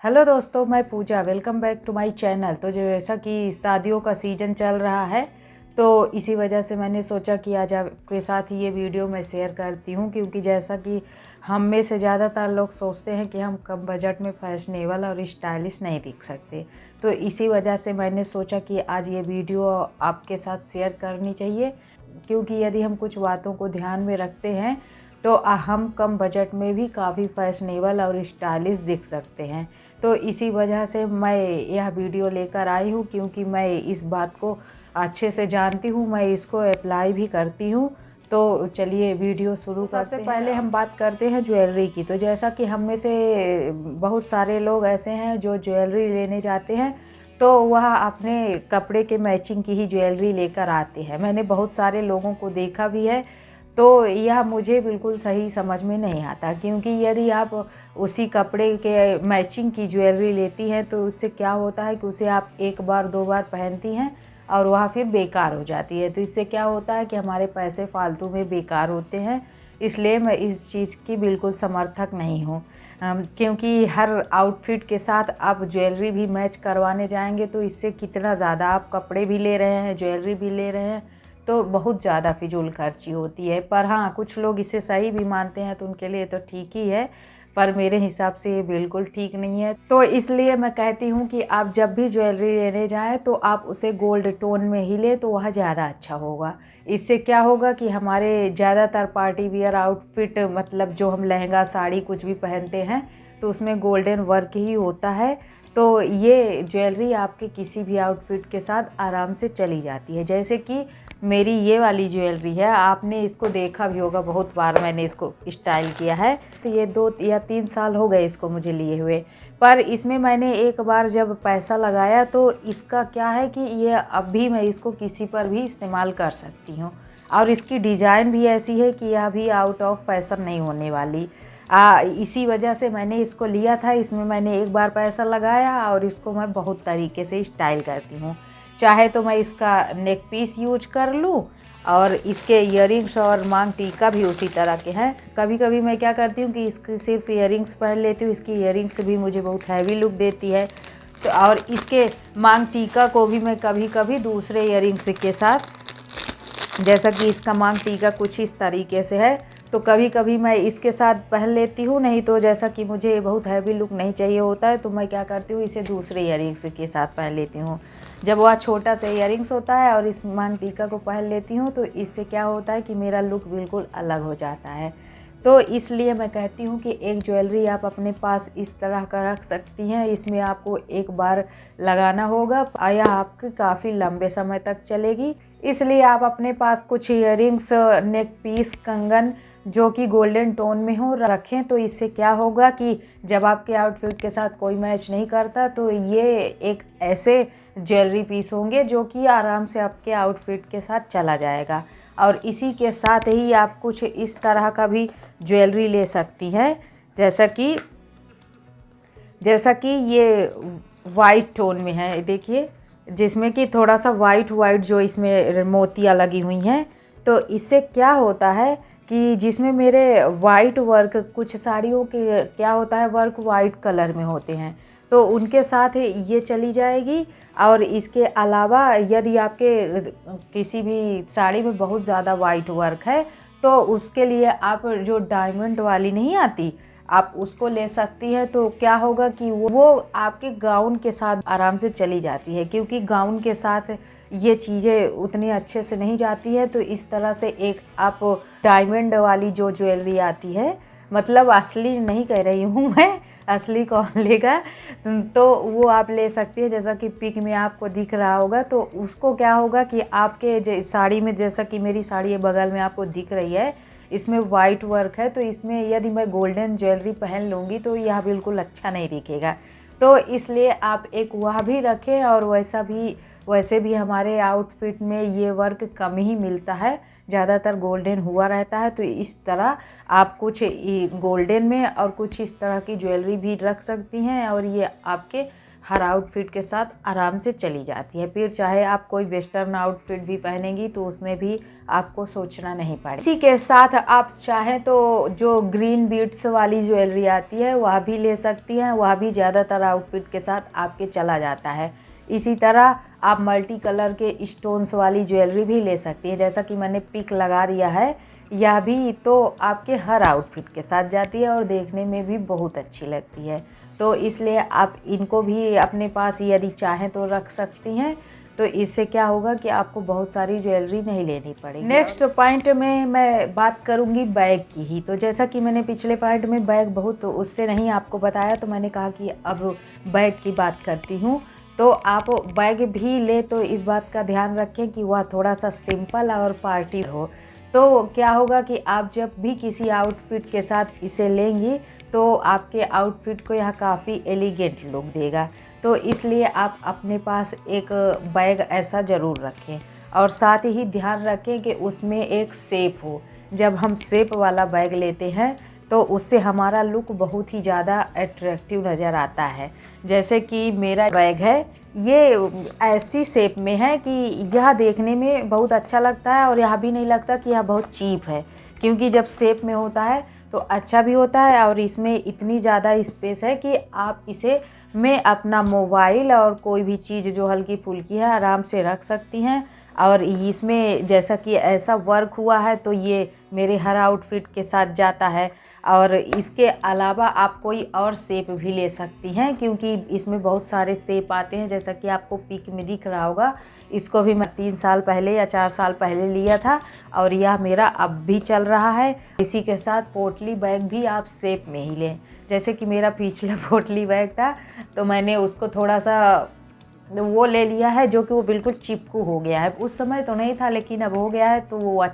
Hello दोस्तों, मैं Pooja. Welcome back to my channel. तो जैसा कि शादियों का सीज़न चल रहा है तो इसी वजह से मैंने सोचा कि आज आपके साथ ही ये वीडियो मैं शेयर करती हूँ, क्योंकि जैसा कि हम में से ज़्यादातर लोग सोचते हैं कि हम कम बजट में फैशनेबल और स्टाइलिश नहीं दिख सकते। तो इसी वजह से मैंने सोचा कि आज ये वीडियो आपके साथ शेयर करनी चाहिए, क्योंकि यदि हम कुछ बातों को ध्यान में रखते हैं तो हम कम बजट में भी काफ़ी फैशनेबल और स्टाइलिश दिख सकते हैं। तो इसी वजह से मैं यह वीडियो लेकर आई हूँ, क्योंकि मैं इस बात को अच्छे से जानती हूँ, मैं इसको अप्लाई भी करती हूँ। तो चलिए वीडियो शुरू करते हैं। सबसे पहले हम बात करते हैं ज्वेलरी की। तो जैसा कि हम में से बहुत सारे लोग ऐसे हैं जो ज्वेलरी लेने जाते हैं तो वह अपने कपड़े के मैचिंग की ही ज्वेलरी लेकर आते हैं। मैंने बहुत सारे लोगों को देखा भी है। तो यह मुझे बिल्कुल सही समझ में नहीं आता, क्योंकि यदि आप उसी कपड़े के मैचिंग की ज्वेलरी लेती हैं तो उससे क्या होता है कि उसे आप एक बार दो बार पहनती हैं और वह फिर बेकार हो जाती है। तो इससे क्या होता है कि हमारे पैसे फालतू में बेकार होते हैं। इसलिए मैं इस चीज़ की बिल्कुल समर्थक नहीं हूँ, क्योंकि हर आउटफिट के साथ आप ज्वेलरी भी मैच करवाने जाएंगे तो इससे कितना ज़्यादा आप कपड़े भी ले रहे हैं, ज्वेलरी भी ले रहे हैं, तो बहुत ज़्यादा फिजूल खर्ची होती है। पर हाँ, कुछ लोग इसे सही भी मानते हैं तो उनके लिए तो ठीक ही है, पर मेरे हिसाब से ये बिल्कुल ठीक नहीं है। तो इसलिए मैं कहती हूँ कि आप जब भी ज्वेलरी लेने जाएं तो आप उसे गोल्ड टोन में ही लें तो वह ज़्यादा अच्छा होगा। इससे क्या होगा कि हमारे ज़्यादातर पार्टी वियर आउटफिट, मतलब जो हम लहंगा साड़ी कुछ भी पहनते हैं तो उसमें गोल्डन वर्क ही होता है। तो ये ज्वेलरी आपके किसी भी आउटफिट के साथ आराम से चली जाती है। जैसे कि मेरी ये वाली ज्वेलरी है, आपने इसको देखा भी होगा, बहुत बार मैंने इसको स्टाइल किया है। तो ये 2 या 3 साल हो गए इसको मुझे लिए हुए, पर इसमें मैंने एक बार जब पैसा लगाया तो इसका क्या है कि ये अब भी मैं इसको किसी पर भी इस्तेमाल कर सकती हूँ, और इसकी डिज़ाइन भी ऐसी है कि यह भी आउट ऑफ फैशन नहीं होने वाली। इसी वजह से मैंने इसको लिया था। इसमें मैंने एक बार पैसा लगाया और इसको मैं बहुत तरीके से स्टाइल करती हूँ। चाहे तो मैं इसका नेक पीस यूज कर लूँ, और इसके इयररिंग्स और मांग टीका भी उसी तरह के हैं। कभी कभी मैं क्या करती हूँ कि इसकी सिर्फ इयररिंग्स पहन लेती हूँ। इसकी इयररिंग्स भी मुझे बहुत हैवी लुक देती है। तो और इसके मांग टीका को भी मैं कभी कभी दूसरे इयररिंग्स के साथ, जैसा कि इसका मांग टीका कुछ इस तरीके से है, तो कभी कभी मैं इसके साथ पहन लेती हूँ। नहीं तो जैसा कि मुझे बहुत हैवी लुक नहीं चाहिए होता है तो मैं क्या करती हूँ, इसे दूसरे इयररिंग्स के साथ पहन लेती हूँ। जब वह छोटा सा इयररिंग्स होता है और इस मांग टीका को पहन लेती हूँ तो इससे क्या होता है कि मेरा लुक बिल्कुल अलग हो जाता है। तो इसलिए मैं कहती हूँ कि एक ज्वेलरी आप अपने पास इस तरह का रख सकती हैं। इसमें आपको एक बार लगाना होगा, यह आपके काफ़ी लंबे समय तक चलेगी। इसलिए आप अपने पास कुछ इयररिंग्स, नेक पीस, कंगन जो कि गोल्डन टोन में हो रखें। तो इससे क्या होगा कि जब आपके आउटफिट के साथ कोई मैच नहीं करता तो ये एक ऐसे ज्वेलरी पीस होंगे जो कि आराम से आपके आउटफिट के साथ चला जाएगा। और इसी के साथ ही आप कुछ इस तरह का भी ज्वेलरी ले सकती हैं, जैसा कि ये वाइट टोन में है, देखिए, जिसमें कि थोड़ा सा वाइट जो इसमें मोतियाँ लगी हुई हैं। तो इससे क्या होता है कि जिसमें मेरे वाइट वर्क, कुछ साड़ियों के क्या होता है वर्क वाइट कलर में होते हैं, तो उनके साथ ये चली जाएगी। और इसके अलावा यदि आपके किसी भी साड़ी में बहुत ज़्यादा वाइट वर्क है तो उसके लिए आप जो डायमंड वाली नहीं आती, आप उसको ले सकती हैं। तो क्या होगा कि वो आपके गाउन के साथ आराम से चली जाती है, क्योंकि गाउन के साथ ये चीज़ें उतनी अच्छे से नहीं जाती है। तो इस तरह से एक आप डायमंड वाली जो ज्वेलरी आती है, मतलब असली नहीं कह रही हूँ मैं, असली कौन लेगा, तो वो आप ले सकती है। जैसा कि पिक में आपको दिख रहा होगा, तो उसको क्या होगा कि आपके साड़ी में, जैसा कि मेरी साड़ी है बगल में आपको दिख रही है, इसमें वाइट वर्क है। तो इसमें यदि मैं गोल्डन ज्वेलरी पहन लूँगी तो यह बिल्कुल अच्छा नहीं दिखेगा। तो इसलिए आप एक वह भी रखें, और वैसे भी हमारे आउटफिट में ये वर्क कम ही मिलता है, ज़्यादातर गोल्डन हुआ रहता है। तो इस तरह आप कुछ गोल्डन में और कुछ इस तरह की ज्वेलरी भी रख सकती हैं, और ये आपके हर आउटफिट के साथ आराम से चली जाती है। फिर चाहे आप कोई वेस्टर्न आउटफिट भी पहनेंगी तो उसमें भी आपको सोचना नहीं पड़ेगा। इसी के साथ आप चाहें तो जो ग्रीन बीड्स वाली ज्वेलरी आती है वह भी ले सकती हैं, वह भी ज़्यादातर आउटफिट के साथ आपके चला जाता है। इसी तरह आप मल्टी कलर के स्टोन्स वाली ज्वेलरी भी ले सकती हैं, जैसा कि मैंने पिक लगा दिया है। यह भी तो आपके हर आउटफिट के साथ जाती है और देखने में भी बहुत अच्छी लगती है। तो इसलिए आप इनको भी अपने पास यदि चाहें तो रख सकती हैं। तो इससे क्या होगा कि आपको बहुत सारी ज्वेलरी नहीं लेनी पड़ेगी। नेक्स्ट पॉइंट में मैं बात करूंगी बैग की ही। तो जैसा कि मैंने पिछले पॉइंट में बैग बहुत उससे नहीं आपको बताया, तो मैंने कहा कि अब बैग की बात करती हूँ। तो आप बैग भी ले तो इस बात का ध्यान रखें कि वह थोड़ा सा सिंपल और पार्टी हो। तो क्या होगा कि आप जब भी किसी आउटफिट के साथ इसे लेंगी तो आपके आउटफिट को यह काफ़ी एलिगेंट लुक देगा। तो इसलिए आप अपने पास एक बैग ऐसा ज़रूर रखें और साथ ही ध्यान रखें कि उसमें एक शेप हो। जब हम शेप वाला बैग लेते हैं तो उससे हमारा लुक बहुत ही ज़्यादा अट्रैक्टिव नज़र आता है। जैसे कि मेरा बैग है, ये ऐसी शेप में है कि यह देखने में बहुत अच्छा लगता है और यह भी नहीं लगता कि यह बहुत चीप है, क्योंकि जब शेप में होता है तो अच्छा भी होता है और इसमें इतनी ज़्यादा स्पेस है कि आप इसे में अपना मोबाइल और कोई भी चीज़ जो हल्की फुल्की है आराम से रख सकती हैं। और इसमें जैसा कि ऐसा वर्क हुआ है तो ये मेरे हर आउटफिट के साथ जाता है। और इसके अलावा आप कोई और शेप भी ले सकती हैं, क्योंकि इसमें बहुत सारे शेप आते हैं, जैसा कि आपको पिक में दिख रहा होगा। इसको भी मैं 3 साल पहले या 4 साल पहले लिया था और यह मेरा अब भी चल रहा है। इसी के साथ पोटली बैग भी आप शेप में ही लें। जैसे कि मेरा पिछला पोटली बैग था तो मैंने उसको थोड़ा सा वो ले लिया है जो कि वो बिल्कुल चिपकू हो गया है। उस समय तो नहीं था लेकिन अब हो गया है तो वो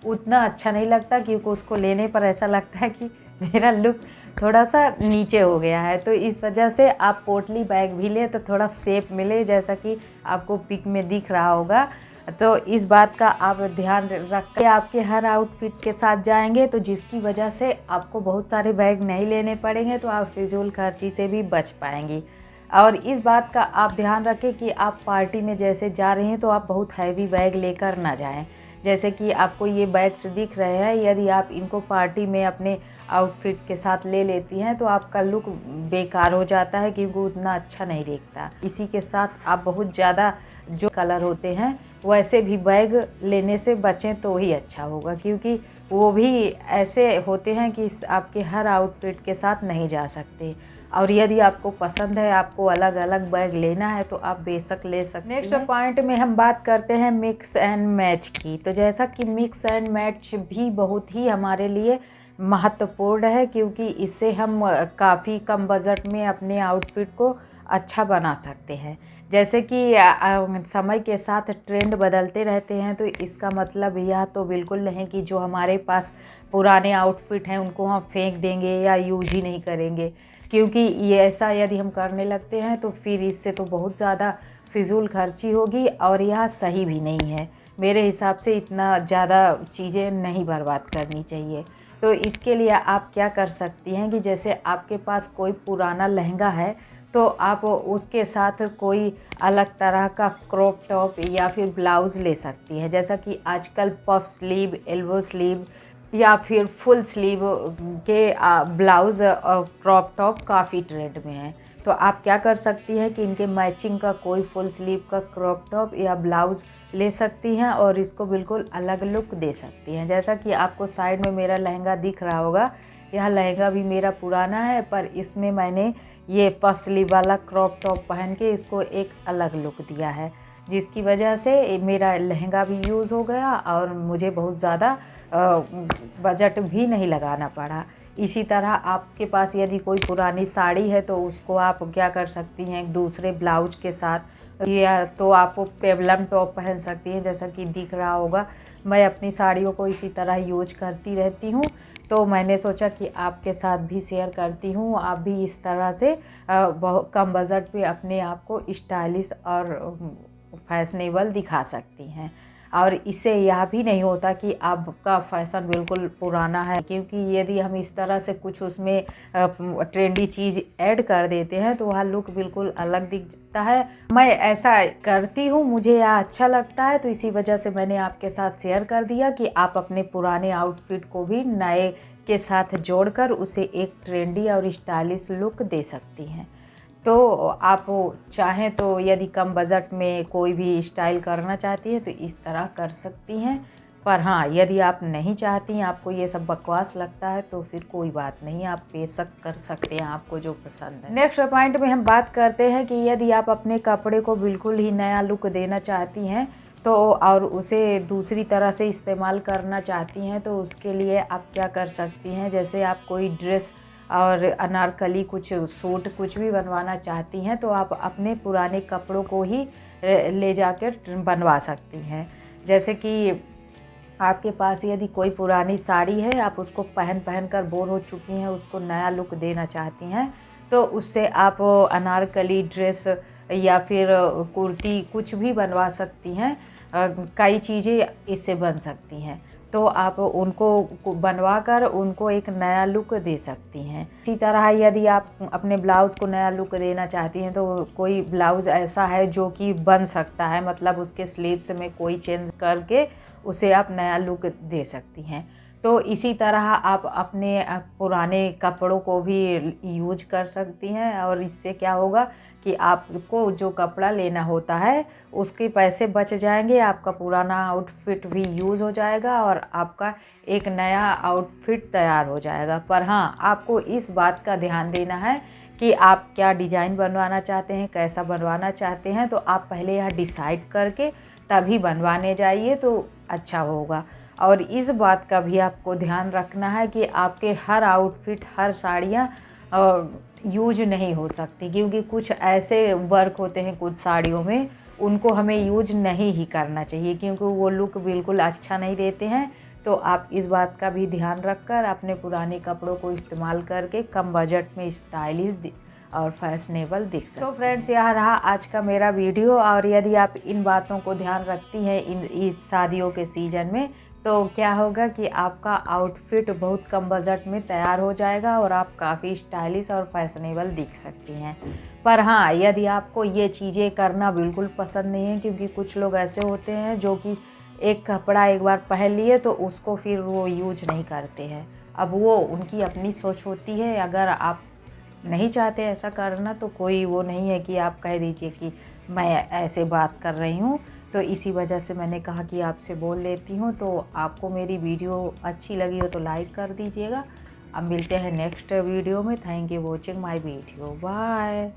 उतना अच्छा नहीं लगता, क्योंकि उसको लेने पर ऐसा लगता है कि मेरा लुक थोड़ा सा नीचे हो गया है। तो इस वजह से आप पोटली बैग भी लें तो थोड़ा शेप मिले, जैसा कि आपको पिक में दिख रहा होगा। तो इस बात का आप ध्यान रख के आपके हर आउटफिट के साथ जाएंगे, तो जिसकी वजह से आपको बहुत सारे बैग नहीं लेने पड़ेंगे, तो आप फिजूल खर्ची से भी बच पाएंगी। और इस बात का आप ध्यान रखें कि आप पार्टी में जैसे जा रहे हैं तो आप बहुत हैवी बैग लेकर ना जाएं। जैसे कि आपको ये बैग्स दिख रहे हैं, यदि आप इनको पार्टी में अपने आउटफिट के साथ ले लेती हैं तो आपका लुक बेकार हो जाता है, क्योंकि उतना अच्छा नहीं दिखता। इसी के साथ आप बहुत ज़्यादा जो कलर होते हैं वैसे भी बैग लेने से बचें तो ही अच्छा होगा, क्योंकि वो भी ऐसे होते हैं कि आपके हर आउटफिट के साथ नहीं जा सकते। और यदि आपको पसंद है, आपको अलग अलग बैग लेना है, तो आप बेशक ले सकते हैं। नेक्स्ट पॉइंट में हम बात करते हैं मिक्स एंड मैच की। तो जैसा कि मिक्स एंड मैच भी बहुत ही हमारे लिए महत्वपूर्ण है, क्योंकि इससे हम काफ़ी कम बजट में अपने आउटफिट को अच्छा बना सकते हैं। जैसे कि समय के साथ ट्रेंड बदलते रहते हैं, तो इसका मतलब यह तो बिल्कुल नहीं कि जो हमारे पास पुराने आउटफिट हैं उनको हम फेंक देंगे या यूज ही नहीं करेंगे, क्योंकि ये ऐसा यदि हम करने लगते हैं तो फिर इससे तो बहुत ज़्यादा फिजूल खर्ची होगी और यह सही भी नहीं है। मेरे हिसाब से इतना ज़्यादा चीज़ें नहीं बर्बाद करनी चाहिए। तो इसके लिए आप क्या कर सकती हैं कि जैसे आपके पास कोई पुराना लहंगा है तो आप उसके साथ कोई अलग तरह का क्रॉप टॉप या फिर ब्लाउज़ ले सकती हैं। जैसा कि आजकल पफ स्लीव, एल्बो स्लीव या फिर फुल स्लीव के ब्लाउज़ और क्रॉप टॉप काफ़ी ट्रेंड में है। तो आप क्या कर सकती हैं कि इनके मैचिंग का कोई फुल स्लीव का क्रॉप टॉप या ब्लाउज़ ले सकती हैं और इसको बिल्कुल अलग लुक दे सकती हैं। जैसा कि आपको साइड में मेरा लहंगा दिख रहा होगा, यह लहंगा भी मेरा पुराना है, पर इसमें मैंने ये पफ स्लीव वाला क्रॉप टॉप पहन के इसको एक अलग लुक दिया है, जिसकी वजह से मेरा लहंगा भी यूज़ हो गया और मुझे बहुत ज़्यादा बजट भी नहीं लगाना पड़ा। इसी तरह आपके पास यदि कोई पुरानी साड़ी है तो उसको आप क्या कर सकती हैं, दूसरे ब्लाउज के साथ, या तो आप पेबलम टॉप पहन सकती हैं। जैसा कि दिख रहा होगा, मैं अपनी साड़ियों को इसी तरह यूज करती रहती हूँ, तो मैंने सोचा कि आपके साथ भी शेयर करती हूँ। आप भी इस तरह से बहुत कम बजट पे अपने आप को स्टाइलिश और फैशनेबल दिखा सकती हैं। और इससे यह भी नहीं होता कि आपका फैशन बिल्कुल पुराना है, क्योंकि यदि हम इस तरह से कुछ उसमें ट्रेंडी चीज़ ऐड कर देते हैं तो वह लुक बिल्कुल अलग दिखता है। मैं ऐसा करती हूँ, मुझे यह अच्छा लगता है, तो इसी वजह से मैंने आपके साथ शेयर कर दिया कि आप अपने पुराने आउटफिट को भी नए के साथ जोड़कर उसे एक ट्रेंडी और स्टाइलिश लुक दे सकती हैं। तो आप चाहें तो यदि कम बजट में कोई भी स्टाइल करना चाहती हैं तो इस तरह कर सकती हैं। पर हाँ, यदि आप नहीं चाहती, आपको ये सब बकवास लगता है, तो फिर कोई बात नहीं, आप बेशक कर सकते हैं आपको जो पसंद है। नेक्स्ट पॉइंट में हम बात करते हैं कि यदि आप अपने कपड़े को बिल्कुल ही नया लुक देना चाहती हैं तो और उसे दूसरी तरह से इस्तेमाल करना चाहती हैं, तो उसके लिए आप क्या कर सकती हैं। जैसे आप कोई ड्रेस और अनारकली कुछ सूट कुछ भी बनवाना चाहती हैं तो आप अपने पुराने कपड़ों को ही ले जाकर बनवा सकती हैं। जैसे कि आपके पास यदि कोई पुरानी साड़ी है, आप उसको पहन पहन कर बोर हो चुकी हैं, उसको नया लुक देना चाहती हैं, तो उससे आप अनारकली ड्रेस या फिर कुर्ती कुछ भी बनवा सकती हैं। कई चीज़ें इससे बन सकती हैं, तो आप उनको बनवा कर उनको एक नया लुक दे सकती हैं। इसी तरह यदि आप अपने ब्लाउज़ को नया लुक देना चाहती हैं तो कोई ब्लाउज़ ऐसा है जो कि बन सकता है, मतलब उसके स्लीव्स में कोई चेंज करके उसे आप नया लुक दे सकती हैं। तो इसी तरह आप अपने पुराने कपड़ों को भी यूज कर सकती हैं, और इससे क्या होगा कि आपको जो कपड़ा लेना होता है उसके पैसे बच जाएंगे, आपका पुराना आउटफिट भी यूज़ हो जाएगा और आपका एक नया आउटफिट तैयार हो जाएगा। पर हाँ, आपको इस बात का ध्यान देना है कि आप क्या डिज़ाइन बनवाना चाहते हैं, कैसा बनवाना चाहते हैं, तो आप पहले यह डिसाइड करके तभी बनवाने जाइए तो अच्छा होगा। और इस बात का भी आपको ध्यान रखना है कि आपके हर आउटफिट, हर साड़ियाँ यूज नहीं हो सकती, क्योंकि कुछ ऐसे वर्क होते हैं कुछ साड़ियों में, उनको हमें यूज नहीं ही करना चाहिए, क्योंकि वो लुक बिल्कुल अच्छा नहीं देते हैं। तो आप इस बात का भी ध्यान रखकर अपने पुराने कपड़ों को इस्तेमाल करके कम बजट में स्टाइलिश और फैशनेबल दिख सकते हैं। तो फ्रेंड्स, यह रहा आज का मेरा वीडियो, और यदि आप इन बातों को ध्यान रखती हैं इस शादियों के सीज़न में, तो क्या होगा कि आपका आउटफिट बहुत कम बजट में तैयार हो जाएगा और आप काफ़ी स्टाइलिश और फैशनेबल दिख सकती हैं। पर हाँ, यदि आपको ये चीज़ें करना बिल्कुल पसंद नहीं है, क्योंकि कुछ लोग ऐसे होते हैं जो कि एक कपड़ा एक बार पहन लिए तो उसको फिर वो यूज नहीं करते हैं। अब वो उनकी अपनी सोच होती है। अगर आप नहीं चाहते ऐसा करना तो कोई वो नहीं है कि आप कह दीजिए कि मैं ऐसे बात कर रही हूँ। तो इसी वजह से मैंने कहा कि आपसे बोल लेती हूँ। तो आपको मेरी वीडियो अच्छी लगी हो तो लाइक कर दीजिएगा। अब मिलते हैं नेक्स्ट वीडियो में। Thank you watching my video. Bye.